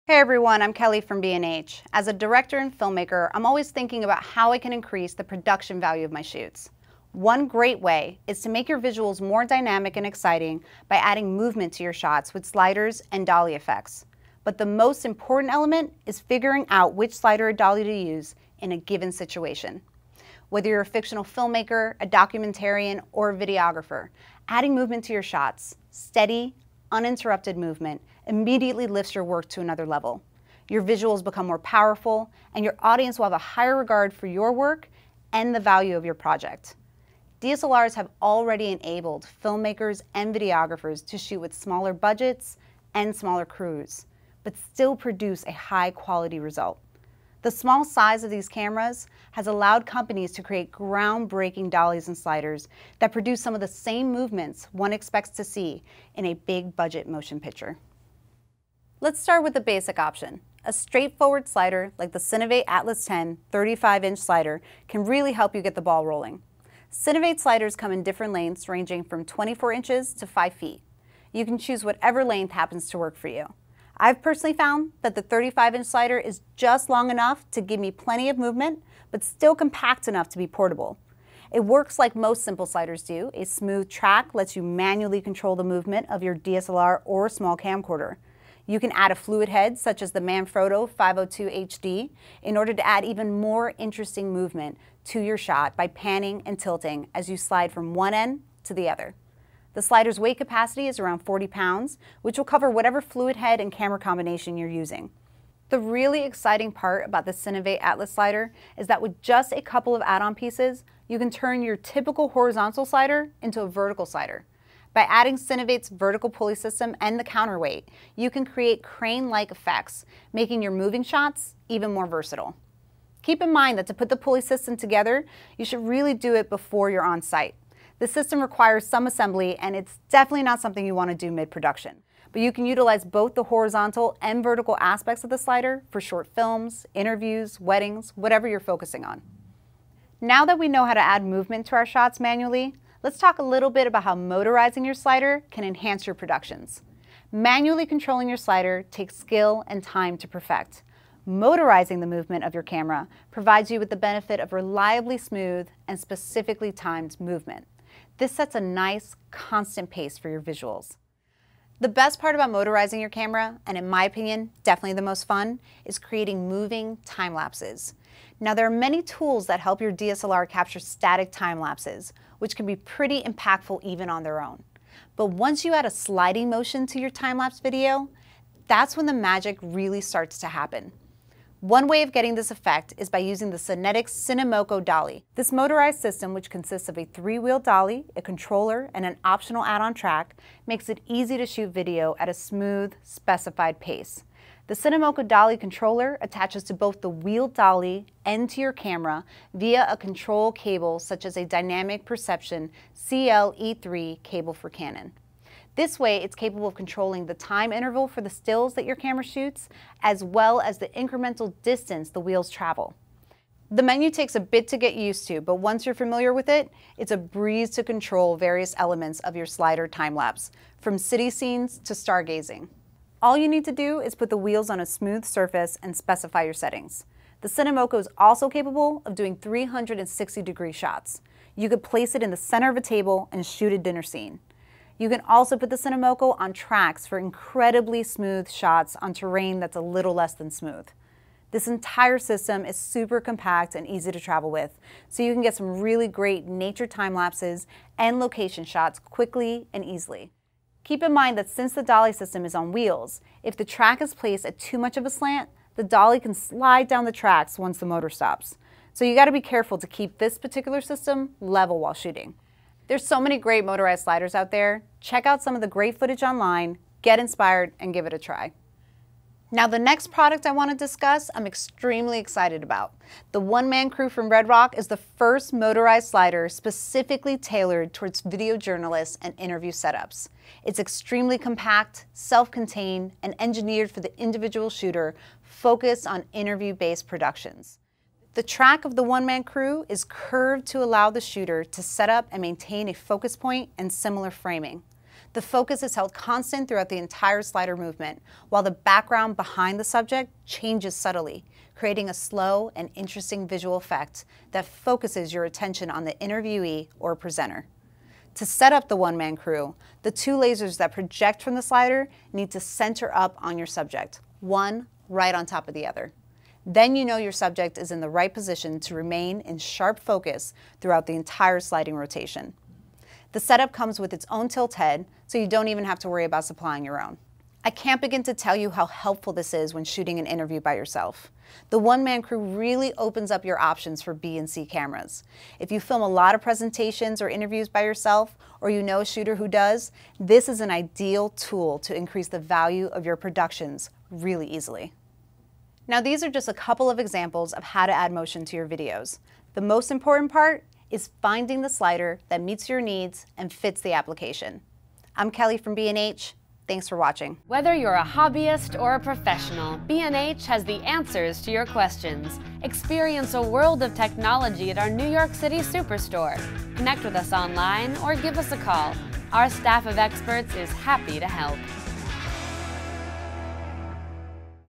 Hey everyone, I'm Kelly from B&H. As a director and filmmaker, I'm always thinking about how I can increase the production value of my shoots. One great way is to make your visuals more dynamic and exciting by adding movement to your shots with sliders and dolly effects. But the most important element is figuring out which slider or dolly to use in a given situation. Whether you're a fictional filmmaker, a documentarian, or a videographer, adding movement to your shots, steady, uninterrupted movement, immediately lifts your work to another level. Your visuals become more powerful, and your audience will have a higher regard for your work and the value of your project. DSLRs have already enabled filmmakers and videographers to shoot with smaller budgets and smaller crews, but still produce a high-quality result. The small size of these cameras has allowed companies to create groundbreaking dollies and sliders that produce some of the same movements one expects to see in a big-budget motion picture. Let's start with the basic option. A straightforward slider like the Cinevate Atlas 10 35-inch slider can really help you get the ball rolling. Cinevate sliders come in different lengths ranging from 24 inches to 5 feet. You can choose whatever length happens to work for you. I've personally found that the 35-inch slider is just long enough to give me plenty of movement, but still compact enough to be portable. It works like most simple sliders do. A smooth track lets you manually control the movement of your DSLR or small camcorder. You can add a fluid head, such as the Manfrotto 502 HD, in order to add even more interesting movement to your shot by panning and tilting as you slide from one end to the other. The slider's weight capacity is around 40 pounds, which will cover whatever fluid head and camera combination you're using. The really exciting part about the Cinevate Atlas slider is that with just a couple of add-on pieces, you can turn your typical horizontal slider into a vertical slider. By adding Cinevate's vertical pulley system and the counterweight, you can create crane-like effects, making your moving shots even more versatile. Keep in mind that to put the pulley system together, you should really do it before you're on site. The system requires some assembly, and it's definitely not something you want to do mid-production. But you can utilize both the horizontal and vertical aspects of the slider for short films, interviews, weddings, whatever you're focusing on. Now that we know how to add movement to our shots manually, let's talk a little bit about how motorizing your slider can enhance your productions. Manually controlling your slider takes skill and time to perfect. Motorizing the movement of your camera provides you with the benefit of reliably smooth and specifically timed movement. This sets a nice, constant pace for your visuals. The best part about motorizing your camera, and in my opinion, definitely the most fun, is creating moving time lapses. Now, there are many tools that help your DSLR capture static time lapses, which can be pretty impactful even on their own. But once you add a sliding motion to your time-lapse video, that's when the magic really starts to happen. One way of getting this effect is by using the Cinetics Cinemoco Dolly. This motorized system, which consists of a 3-wheel dolly, a controller, and an optional add-on track, makes it easy to shoot video at a smooth, specified pace. The Cinemoco Dolly controller attaches to both the wheel dolly and to your camera via a control cable such as a dynamic perception CL-E3 cable for Canon. This way, it's capable of controlling the time interval for the stills that your camera shoots, as well as the incremental distance the wheels travel. The menu takes a bit to get used to, but once you're familiar with it, it's a breeze to control various elements of your slider time-lapse, from city scenes to stargazing. All you need to do is put the wheels on a smooth surface and specify your settings. The Cinemoco is also capable of doing 360-degree shots. You could place it in the center of a table and shoot a dinner scene. You can also put the Cinemoco on tracks for incredibly smooth shots on terrain that's a little less than smooth. This entire system is super compact and easy to travel with, so you can get some really great nature time lapses and location shots quickly and easily. Keep in mind that since the dolly system is on wheels, if the track is placed at too much of a slant, the dolly can slide down the tracks once the motor stops. So you got to be careful to keep this particular system level while shooting. There's so many great motorized sliders out there. Check out some of the great footage online, get inspired, and give it a try. Now, the next product I want to discuss, I'm extremely excited about. The one-man crew from Redrock is the first motorized slider specifically tailored towards video journalists and interview setups. It's extremely compact, self-contained, and engineered for the individual shooter focused on interview-based productions. The track of the one-man crew is curved to allow the shooter to set up and maintain a focus point and similar framing. The focus is held constant throughout the entire slider movement, while the background behind the subject changes subtly, creating a slow and interesting visual effect that focuses your attention on the interviewee or presenter. To set up the one-man crew, the two lasers that project from the slider need to center up on your subject, one right on top of the other. Then you know your subject is in the right position to remain in sharp focus throughout the entire sliding rotation. The setup comes with its own tilt head, so you don't even have to worry about supplying your own. I can't begin to tell you how helpful this is when shooting an interview by yourself. The one-man crew really opens up your options for B and C cameras. If you film a lot of presentations or interviews by yourself, or you know a shooter who does, this is an ideal tool to increase the value of your productions really easily. Now, these are just a couple of examples of how to add motion to your videos. The most important part is finding the slider that meets your needs and fits the application. I'm Kelly from B&H. Thanks for watching. Whether you're a hobbyist or a professional, B&H has the answers to your questions. Experience a world of technology at our New York City Superstore. Connect with us online or give us a call. Our staff of experts is happy to help.